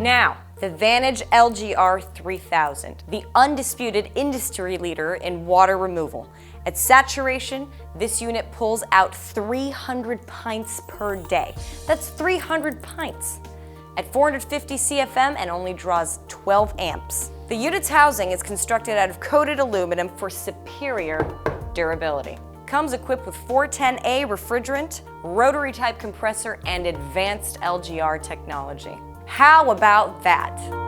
Now, the Vantage LGR 3000, the undisputed industry leader in water removal. At saturation, this unit pulls out 300 pints per day. That's 300 pints. At 450 CFM and only draws 12 amps. The unit's housing is constructed out of coated aluminum for superior durability. Comes equipped with 410A refrigerant, rotary type compressor, and advanced LGR technology. How about that?